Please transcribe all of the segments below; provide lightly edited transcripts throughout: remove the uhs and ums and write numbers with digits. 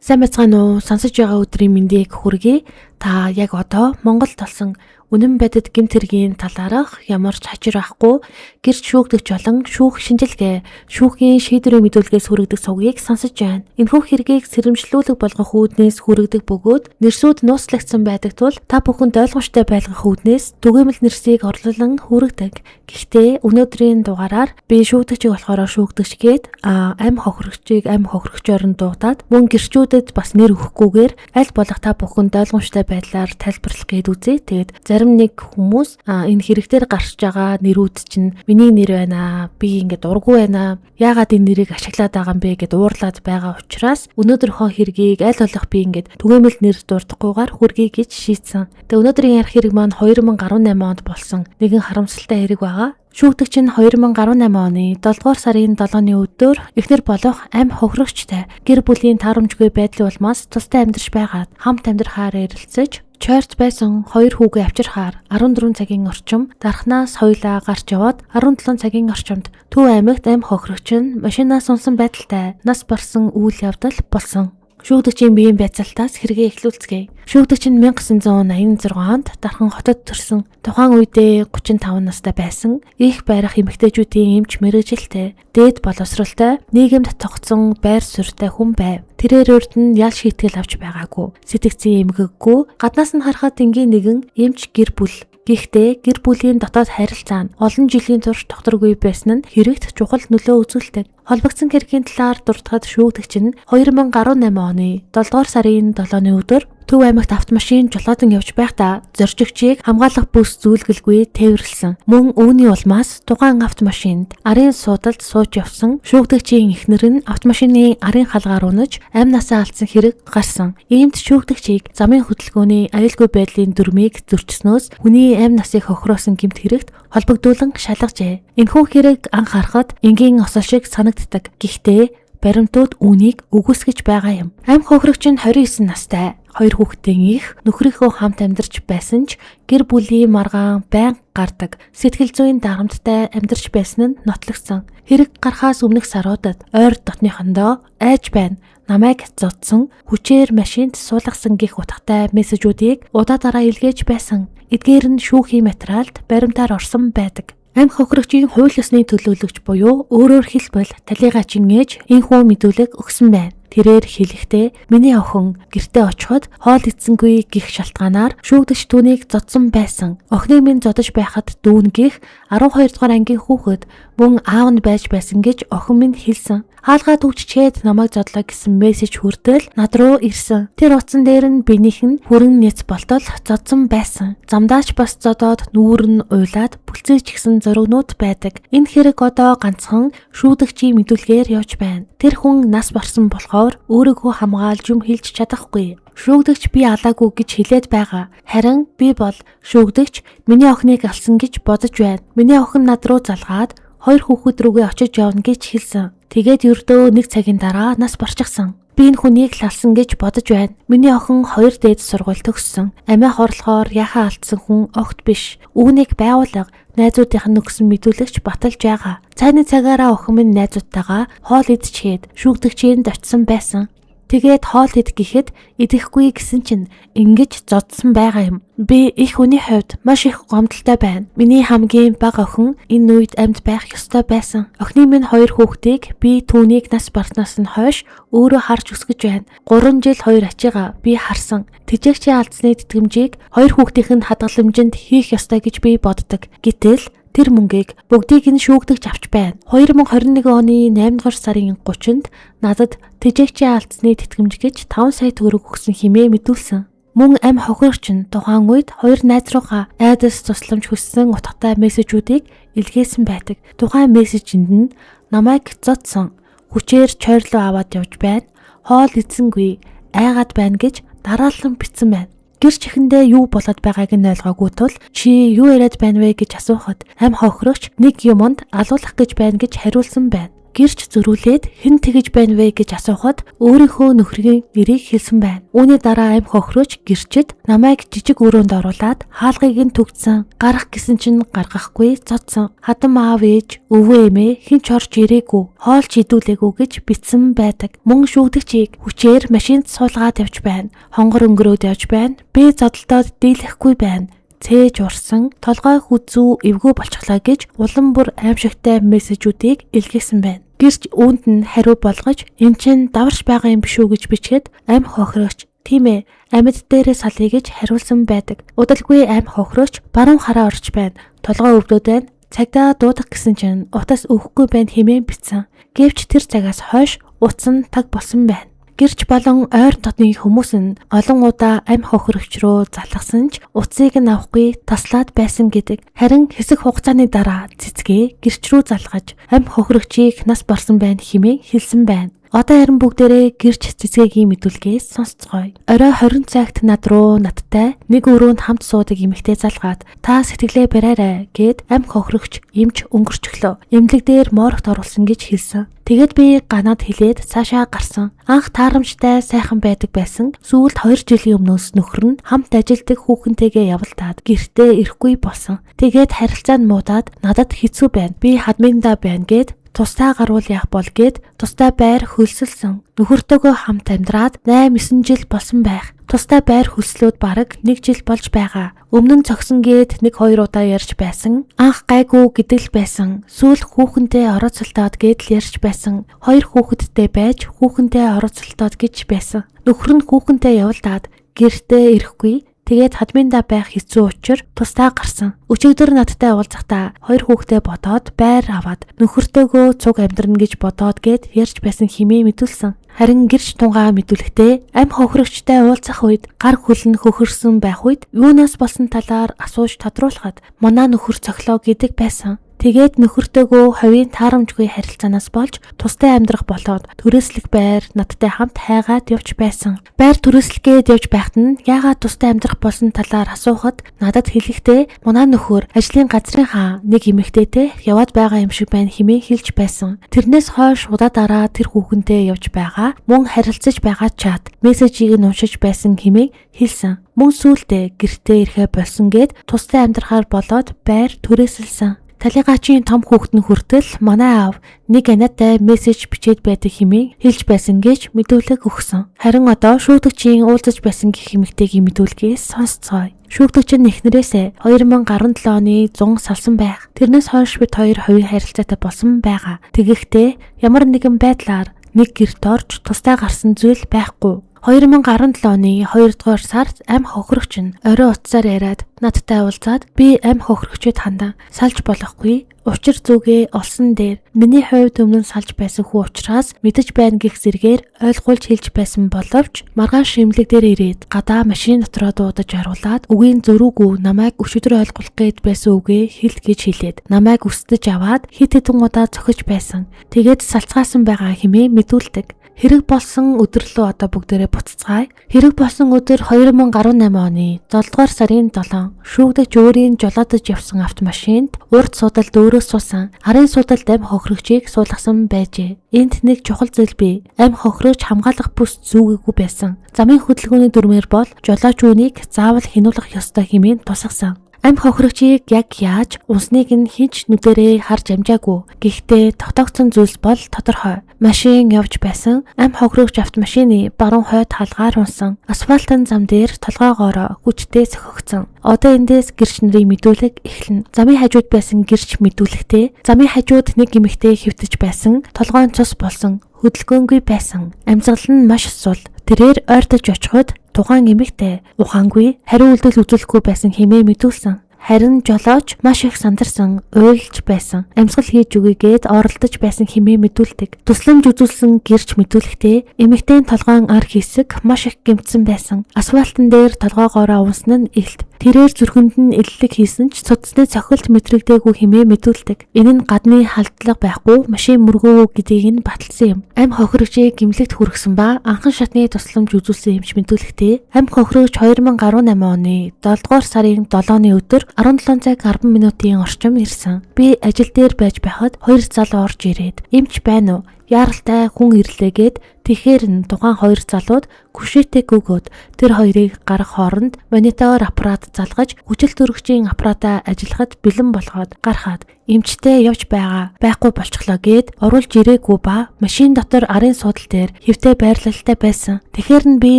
Сайн байцгаана уу? Сонсож байгаа өдрийн мэндийг хүргэе. Та яг одоо Монголд болсон үнэн бодит гэмт хэргийн талаарх ямар ч хачир байхгүй гэрч шүүгдэгч болон шүүх шинжилгээ, шүүхийн шийдвэрийн мэдүүлгээс хүргэдэг сувгийг сонсож байна. Энэхүү хэргийг сэрэмжлүүлэг болгох үүднээс хүргэдэг бөгөөд нэрсүүд нууцлагдсан байдаг тул та бүхэнд ойлгомжтой байлгах үүднээс түгээмэл нэрсийг орлуулан хүргэдэг. Гэхдээ өнөөдрийн дугаараар би шүүгдэгчийг болохоор шүүгдэгчгээд амь хохирогчийг амь хохирогчоор нь дуудаад мөн гэрчүүдэд бас нэр өгөхгүйгээр аль болох та бүхэнд ойлгомжтой байдлаар тайлбарлах гээд үзье. Тэгээд зарим нэг хүмүүс энэ хэрэгтээр гарч байгаа нэрүүд чинь миний нэр байна. Би ингээд дургүй байна. Яагаад энэ нэрийг ашиглаад байгаа юм бэ гэд уурлаад байгаа учраас өнөөдрийнхөө хэргийг аль болох би ингээд түгээмэл нэр дурдахгүйгээр хүргэе гэж шийдсэн. Тэгээд өнөөдрийн ярих хэрэг маань 2018 онд болсон нэгэн харамсалтай хэрэг байгаа. Шүүгдэгч нь 2018 оны 7 дугаар сарын 7-ны өдөр эхнэр болох амь хохирогчтой гэр бүлийн таарамжгүй байдлын улмаас тусдаа амьдарч байгаад хамт амьдрахаар ярилцаж чойрт байсан 2 хүүгээ авчирхаар 14 цагийн орчим дархнаас хоёлаа гарч яваад 17 цагийн орчимд Төв аймагт амь хохирогч нь машинаас унсан байдалтай нас барсан үйл явдал болсон. Шүүгдэгчийн биеийн байцаалтаас хэрэгээ эхлүүлцгээе. Шүүгдэгч нь 1986 онд Дархан хотод төрсөн. Тухайн үедээ 35 настай байсан. Их байрах эмэгтэйчүүдийн эмч мэргэжилтэй, дээд боловсролтой, нийгэмд тогтсон байр суурьтай хүн байв. Тэрээр урд нь ял шийтгэл авч байгаагүй. Сэтгцэн эмгэггүй. Гаднаас нь харахад энгийн нэгэн эмч гэр бүл. Гэхдээ гэр бүлийн дотоод харилцаа нь олон жилийн турш тогтворгүй байсан нь хэрэгт чухал нөлөө үзүүлдэг. Холбогдсон хэргийн талаар дурдахад шүүгдэгч нь 2018 оны 7 дугаар сарын 7-ны өдөр Төв аймагт автомашин жолоодон явж байхдаа зорчигчийг хамгаалах бүс зүйлгэлгүй тээвэрлсэн. Мөн үүний улмаас тухайн автомашинд арын суудалд сууж явсан шүүгдэгчийн эхнэр нь автомашины арын халгаар унаж амь насаа алдсан хэрэг гарсан. Иймд шүүгдэгчийг замын хөдөлгөөний аюулгүй байдлын дүрмийг зөрчснөөс хүний амь насыг хохироосон гэмт хэрэгт холбогдуулан шалгажээ. Энэхүү хэрэг анх харахад энгийн осол шиг санагддаг. Гэхдээ баримтууд үүнийг үгүйсгэж байгаа юм. Амь хохирогч нь 29 настай. 2 хүүхдийн их нөхрийнхөө хамт амьдарч байсан ч гэр бүлийн маргаан байнга гардаг. Сэтгэл зүйн дарамттай амьдарч байсан нь нотлогдсон. Хэрэг гарахаас өмнөх саруудад ойр дотныхондоо айж байна. Намайг зодсон, хүчээр машинд суулгасан гэх утгатай мессежүүдийг удаа илгээж байсан. Эдгээр нь шүүхийн материалд баримтаар орсон байдаг. Амь хохирогчийн хууль ёсны төлөөлөгч буюу өөрөөр хэлбэл талигаачин ээж энэхүү мэдүүлэг өгсөн байна. Тэрээр хэлэхдээ миний охин гэртээ очиход хоол идсэнгүй гэх шалтгаанаар шүүгдэгч түүнийг зодсон байсан. Охиныг минь зодож байхад дүүн гих 12 дугаар ангийн хүүхэд мөн аав нь байж байсан гэж охин минь хэлсэн. Хаалгаа төвччээд намайг зодлоо гэсэн мессеж хүртэл над руу ирсэн. Тэр утсан дээр нь биенийх нь хүрэн нэц болтол зодсон байсан. Замдаач бас зодоод нүүр нь уйлаад бүлцэж гисэн зургнууд байдаг. Энэ хэрэг одоо ганцхан шүүгдэгчийн мэдүүлгээр явж байна. Тэр хүн нас барсан болохоор өөрийгөө хамгаалж юм хэлж чадахгүй. Шүүгдэгч би алаагүй гэж хэлээд байгаа. Харин би бол шүүгдэгч миний охиныг алсан гэж бодож байна. Миний охин над руу залгаад 2 хүүхэд рүүгээ очиж явна гэж хэлсэн. Тэгээд ердөө 1 цагийн дараа нас барчихсан. Би энэ хүнийг л алсан гэж бодож байна. Миний охин 2 дээд сургууль төгссөн. Амиа хорлохоор яхаа алдсан хүн огт биш. Үүнийг байгуулга найзуудынх нь өгсөн мэдүүлэгч баталж байгаа. Цайны цагаараа охин минь найзуудтайгаа хоол идчихэд шүүгдэгчэнд очисон байсан. Тэгээд хоол ид гэхэд идэхгүй гэсэн чинь ингэж зодсон байгаа юм. Би их хүний хувьд маш их гомдолтой байна. Миний хамгийн бага охин энэ үед амьд байх ёстой байсан. Охины минь 2 хүүхдийг би түүнийг нас барснаас нь хойш өөрөө харж өсгөж байна. 3 жил 2 ачигаа би харсан. Тэжээгчийн алдсны тэтгэмжийг 2 хүүхдийнх нь хадгаламжинд хийх ёстой гэж би боддог. Гэтэл тэр мөнгийг бүгдийг нь шүүгдэгч авч байна. 2021 оны 8 дугаар сарын 30-нд надад тэжээгчийн алдсны тэтгэмж гэж 5 сая төгрөг өгсөн хэмээн мэдүүлсэн. Мөн амь хохирогч нь тухайн үед 2 найз руугаа айдас тусламж хүссэн утгатай мессежүүдийг илгээсэн байдаг. Тухайн мессежинд нь намайг зодсон, хүчээр чойрлоо аваад явж байна, хоол идсэнгүй, айгаад байна гэж дараалан бичсэн байна. Гэр чихэндээ юу болоод байгааг нь ойлгоогүй тул чи юу яриад байна вэ гэж асуухад амь хохирогч нэг юмд алуулах гэж байна гэж хариулсан байна. гэрч зөрүүлээд хэн тэгэж байна вэ гэж асуухад өөрийнхөө нөхрийн нэрийг хэлсэн байна. Үүний дараа амь хохирож гэрчэд намайг жижиг өрөөнд оруулаад хаалгыг нь түгтсэн. Гарах гэсэн чинь гаргахгүй цоцсон. Хадам аав ээж, өвөө эмээ хэн ч орж ирээгүй, хоолч идүүлээгүй гэж битсэн байдаг. Мөн шүүгдэгчийг хүчээр машинд суулгаад явж байна. Хонгор өнгөрөөд явж байна. Би зодолдоод дийлэхгүй байна. Цээж урсан, толгой хүзүү эвгүй болчихлоо гэж улам бүр аимшигтай мессежүүдийг илгээсэн байна. Гэрч үүнд нь хариу болгож "Энд чинь даварч байгаа юм биш үү" гэж бичгээд амь хохирогч "Тийм ээ, амьд дээрээ салъя" гэж хариулсан байдаг. Удалгүй амь хохирогч баруун хараа орж байна. Толгой өвдөд байна. Цагдаа дуудах гэсэн чинь утас өгөхгүй байна хэмээн бичсэн. Гэвч тэр цагаас хойш утас нь таг болсон байна. Гэрч болон ойр дотны хүмүүс нь олон удаа амь хохирогч руу залгасан ч утсыг нь авахгүй таслаад байсан гэдэг. Харин хэсэг хугацааны дараа цэцгээ гэрч рүү залгаж амь хохирогчийг нас барсан байна хэмээн хэлсэн байна. Одоо харин бүгдээрээ гэрч цэцгээгийн мэдүүлгээс сонсцгоё. Орой 20 цагт надтай нэг өрөөнд хамт суудаг эмэгтэй залгаад "Та сэтгэлээ бариарай" гэд амь хохирогч эмч өнгөрчглөө. Эмнэлэг дээр моргт оруулсан гэж хэлсэн. Тэгээд би ганаад хэлээд цаашаа гарсан. Анх таарамжтай сайхан байдаг байсан. Сүүлд 2 жилийн өмнөөс нөхөр нь хамт ажилдаг хүүхэнтэйгээ явалтаад гэртээ ирэхгүй болсон. Тэгээд харилцаа нь муудаад надад хэцүү байна. Би хадминдаа байна гэд тустай гаруул яах бол гэд тустай байр хөлсөлсөн. Нөхөртөөгөө хамт амьдраад 8-9 жил болсон байх. Тустай байр хөлслөөд бараг 1 жил болж байгаа. Өмнө нь цогсон гээд 1-2 удаа ярьж байсан. Анх гайгүй гэдэг л байсан. Сүүл хүүхэнтэй орооцолтоод гээд л ярьж байсан. 2 хүүхэдтэй байж хүүхэнтэй орооцолтоод гэж байсан. Нөхөр нь хүүхэнтэй явалтаад гэртээ ирэхгүй. Тэгээд хадминдаа байх хэцүү учир тустай гарсан. Өчигдөр надтай уулзахдаа 2 хүүхдээ бодоод байр аваад нөхөртөөгөө цуг амьдрна гэж бодоод гээд ярьж байсан хэмээн мэдүүлсэн. Харин гэрч тунгаа мэдүүлэхдээ амь хохирогчтой уулзах үед гар хөл нь хөхөрсөн байх үед юунаас болсон талаар асууж тодруулахад манай нөхөр цохилоо гэдэг байсан. Тэгээд нөхөртөөгөө ховийн таарамжгүй харилцаанаас болж тустай амьдрах болоод төрөөслөх байр надтай хамт хайгаад явж байсан. Байр төрөөслөгээд явж байхад нь яагаад тустай амьдрах болсон талаар асуухад надад хэлэхдээ манай нөхөр ажлын газрынхаа нэг эмэгтэйтэй яваад байгаа юм шиг байна хэмээн хэлж байсан. Тэрнээс хойш удаа дараа тэр хүүхэнтэй явж байгаа мөн харилцаж байгаа чат мессежийг нь уншиж байсан хэмээн хэлсэн. Мөн сүүлдээ гэртээ ирэхэ болсон гээд тустай амьдрахаар болоод байр төрөөсөлсөн. Талигачийн том хүүхэд нь хүртэл манай аав нэг анатай мессеж бичээд байдаг хэмээн хэлж байсан гэж мэдүүлэг өгсөн. Харин одоо шүүгдэгчийн уулзаж байсан гэх эмэгтэйгийн мэдүүлгээс сонсцгоё. Шүүгдэгч нь эхнэрээсээ 2017 оны 100 салсан байх. Тэрнээс хойш бид хоёр хувийн харилцаатай болсон байгаа. Тэгэхдээ ямар нэгэн байдлаар нэг гэрт орж тустай гарсан зүйл байхгүй. 2017 оны 2 дугаар сард амь хохирогч нь орой утсаар яриад надтай уулзаад би амь хохирогчд хандаа салж болохгүй. Учир зүгээ олсон дээр миний хувьд өмнө салж байсан хүү учраас мэдэж байна гэх зэргээр ойлгуулж хэлж байсан боловч маргааш эмнэлэг дээр ирээд гадаа машин дотроо дуудаж оруулаад үгийн зөрүүгүү намайг өчигдөр ойлгох гээд байсан үгээ хэл гэж хэлээд намайг өсдөж аваад хит хитэн удаа зохиж байсан. Тэгээд салцгаасан байгаа хэмээн мэдүүлдэг. Хэрэг болсон өдөр рүү одоо бүгдээрээ буцацгаая. Хэрэг болсон өдөр 2018 оны 7 дугаар сарын 7 шүүгдэгч өөрийн жолоодож явсан автомашинд урд судалд өөрөө суусан. Арын судалд амь хохирогчийг суулгасан байжээ. Энд нэг чухал зүйл бий. Амь хохирогч хамгаалах бүс зүүгээгүй байсан. Замын хөдөлгөөний дүрмээр бол жолооч үүнийг заавал хянуулах ёстой хэмээн тусгасан. Амь хохирогчийг яг яаж унсныг нь хинч нүдэрээ харж амжаагүй. Гэхдээ тогтоогдсон зүйлс бол тодорхой. Машин явж байсан. Амь хохирогч автомашины баруун хойд хаалгаар унсан. Асфальтын зам дээр толгоогоороо хүчтэй сохигдсон. Одоо эндээс гэрч нарын мэдүүлэг эхэлнэ. Замын хажууд байсан гэрч мэдүүлэхдээ замын хажууд нэг эмэгтэй хэвтэж байсан. Толгойн цус болсон. Хөдөлгөөнгүй байсан. Амьсгал нь маш сул. Тэрээр ойртож очиход тухайн эмэгтэй ухаангүй хариу үйлдэл үзүүлэхгүй байсан хэмээн мэдүүлсэн. Харин жолооч маш их сандарсан, уйлж байсан. Амьсгал хийж өгьгээд оролдож байсан хэмээн мэдүүлдэг. Тусламж үзүүлсэн гэрч мэдүүлэхдээ эмэгтэйн толгойн ар хэсэг маш их гэмтсэн байсан. Асфальтан дээр толгоогоороо унсан нь илт. Тэрээр зүрхэнд нь иллэг хийсэн ч цуцсны цохилт мэдрэгдээгүй хэмээн мэдүүлдэг. Энэ нь гадны халдлага байхгүй, машин мөргөөгүй гэдгийг нь баталсан юм. Амь хохирогчийг гэмлэгт хүргэсэн ба анхан шатны тусламж үзүүлсэн юмч мэдүүлэхдээ амь хохирогч 2018 оны 7 дугаар сарын 7-ны өдөр 17 цаг 10 минутын орчим ирсэн. Би ажил дээр байж байхад хоёр залуу орж ирээд "Эмч байна уу? Яаралтай хүн ирлээгээд тэгэхээр нь тухайн хоёр залууд күшээтэй гүгөөд тэр хоёрыг гарах хооронд монитор аппарат залгаж хүчил төрөгчийн аппаратаа ажиллахад бэлэн болгоод гарахад эмчтэй явж байхгүй болчихлоо гэд оруулж ирээгүй ба машин дотор арын суудал дээр хэвтэ байрлалтай байсан. Тэгэхээр нь би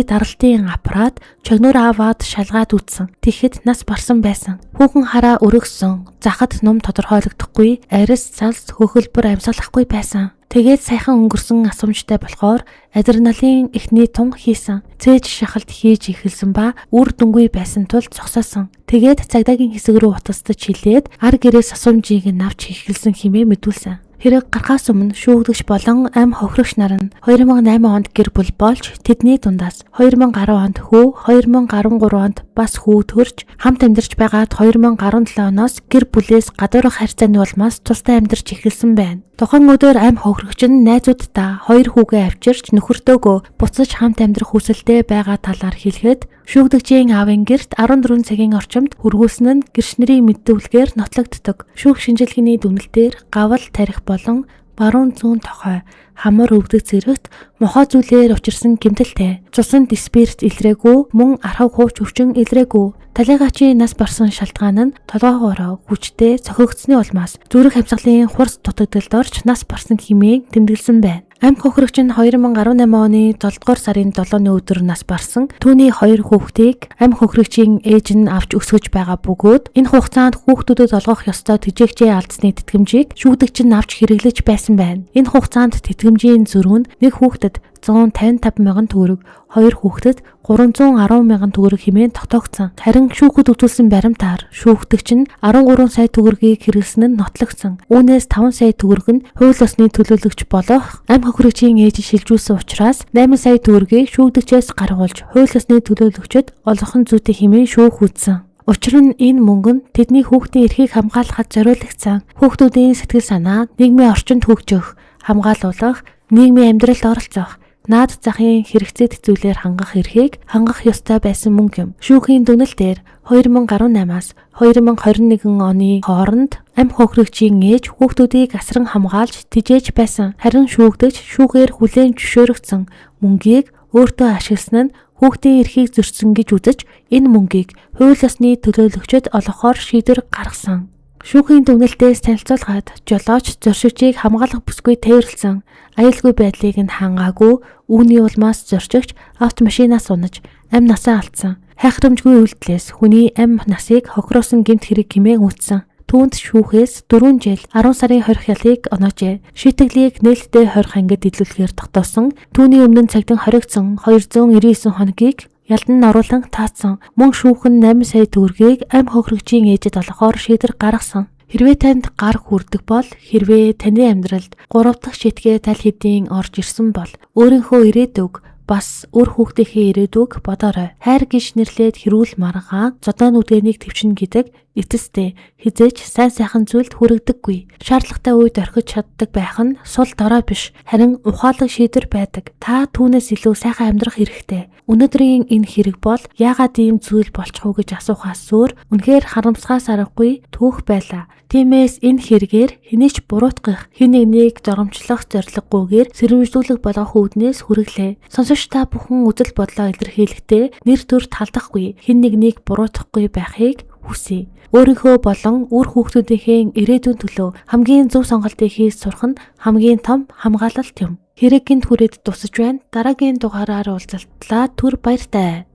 даралтын аппарат чогноор аваад шалгаад үзсэн. Тэгэхэд нас барсан байсан. Хүүхэн хараа өргөсөн. Захад ном тодорхойлогдохгүй, арьс цалс хөхөлбөр амьсгалахгүй байсан. Тэгээд сайхан өнгөрсөн асуумжтай болохоор адреналин эхний тун хийсэн. Цээж шахалт хийж эхэлсэн ба үр дүнгүй байсан тул зогсоосон. Тэгээд цагдаагийн хэсэг рүү утастаж хилээд ар гэрээс асуумжийг навч эхэлсэн хэмээн мэдүүлсэн. Хэрэг гарахаас өмнө шүүгдэгч болон ам хохирогч нар нь 2008 онд гэр бүл болж тэдний дундаас 2010 онд хүү, 2013 онд бас хүү төрж хамт амьдарч байгаад 2017 оноос гэр бүлээс гадуурх харьцааны улмаас тусдаа амьдарч эхэлсэн байна. Тухайн өдөр ам хохирогч нь найзуудтай хоёр хүүгээ авчирч нөхөртөөгөө буцаж хамт амьдрах хүсэлтэй байгаа талаар хэлэхэд шүүгдэгчийн аавын гэрт 14 цагийн орчимд хүргүүлсэн нь гэрчнэрийн мэдүүлгээр нотлогддог. Шүүх шинжилгээний дүгнэлтээр гавал тарих болон баруун зүүн тохой хамар өвдөг зэрэгт мохоо зүйлээр учирсан гэмтэлтэй. Цусан диспирт илрээгүй, мөн архав хууч өвчин илрээгүй. Талигачийн нас барсан шалтгаан нь толгоогоороо хүчтэй цохигдсны улмаас зүрх амьсгалын хурц дутагдалд орж нас барсан хэмээн тэмдэглэсэн байна. Ам хохирогч нь 2018 оны 7 дугаар сарын 7-ны өдөр нас барсан. Түүний хоёр хүүхдийг ам хохирогчийн ээж нь авч өсгөж байгаа бөгөөд энэ хугацаанд хүүхдүүдэд олгох ёстой тэжээгчээ алдсны тэтгэмжийг шүүгдэгч нь авч хэрэглэж байсан байна. Энэ хугацаанд тэтгэмжийн зөрүү нь нэг хүүхдэд 155 мянган төгрөг, хоёр хүүхдэд 310 мянган төгрөг хэмээн тогтоогдсон. Харин шүүхэд үзүүлсэн баримтаар шүүгдэгч нь 13 сая төгрөгийг хэрэглэсэн нь нотлогдсон. Үүнээс 5 сая төгрөг нь хууль ёсны төлөөлөгч болох ам хохирогчийн ээж шилжүүлсэн учраас 8 сая төгрөгийг шүүгдэгчээс гаргуулж хууль ёсны төлөөлөгчөд олгох нь зүйтэй хэмээн шүүх үзсэн. Учир нь энэ мөнгө нь тэдний хүүхдийн эрхийг хамгаалахад зориулагдсан. Хүүхдүүдийн сэтгэл санаа, нийгмийн орчинд хөгжих, хамгаалуулах, нийгмийн амьдралд оролцох, наад захын хэрэгцээт зүйлээр хангах эрхийг хангах ёстой байсан мөнгө юм. Шүүхийн дүгнэлтээр 2018-аас 2021 оны хооронд ам хохирогчийн ээж хүүхдүүдийг асран хамгаалж тижээж байсан. Харин шүүгдэгч шүүхээр хүлээн зөвшөөрөгдсөн мөнгийг өөртөө ашигласан нь хүүхдийн эрхийг зөрчсөн гэж үзэж энэ мөнгийг хууль ёсны төлөөлөгчөд олгохоор шийдвэр гаргасан. Шүүхийн дүгнэлтээс танилцуулгаад жолооч зоршигчийг хамгаалах бүсгүй тээвэрлсэн. Аюулгүй байдлыг нь хангаагүй, үүний улмаас зорчигч автомашинаас унаж амь насаа алдсан. Хайхрамжгүй үйлдэлээс хүний амь насыг хохироосон гэмт хэрэг хэмээн үүссэн. Түүнд шүүхээс 4 жил 10 сарын 20 хялыг оноожээ. Шийтгэлийг нээлттэй 20 ангид илүүлэхээр тогтоосон. Түүний өмнө цагдин хоригдсон 299 хоногийг ялдан оруулан таацсан. Мөн шүүхэн 8 сая төгрөгийг ам хохирогчийн ээжэд олгохоор шийдвэр гаргасан. Хэрвээ танд гар хүрдэг бол хэрвээ таны амьдралд 3 дахь шитгээ тал хэдийн орж ирсэн бол өөрийнхөө ирээдүг бас үр хүүхдийнхээ ирээдүг бодоорой. Хайр гэж нэрлээд хэрүүл маргаа зодоо нүдгэнийг төвчин гэдэг эцэстээ хизээч сайн сайхан зүйлд хүрэгдэггүй. Шаардлагатай үед орхиж чаддаг байх нь сул дорой биш, харин ухаалаг шийдвэр байдаг. Та түүнээс илүү сайхан амьдрах хэрэгтэй. Өнөөдрийн энэ хэрэг бол яагаад ийм зүйл болчих уу гэж асуухаас өөр үнэхээр харамсахаас аргагүй түүх байлаа. Тиймээс энэ хэрэгээр хэнийч буруутгах, хэн нэгнийг доромжлох зорилгогүйгээр сэрэмжлүүлэх болгох үүднээс хүргэлээ. Сонсогч та бүхэн үзэл бодлоо илэрхийлэхдээ нэр төр талдахгүй, хэн нэгнийг буруутгахгүй байхыг хүсье. Өөрийнхөө болон үр хүүхдүүдийнхээ ирээдүйн төлөө хамгийн зөв сонголтыг хийж сурах нь хамгийн том хамгаалалт юм. Хэрэг гинт хүрээд дуусаж байна. Дараагийн дугаараар уулзалтлаа. Түр баяртай.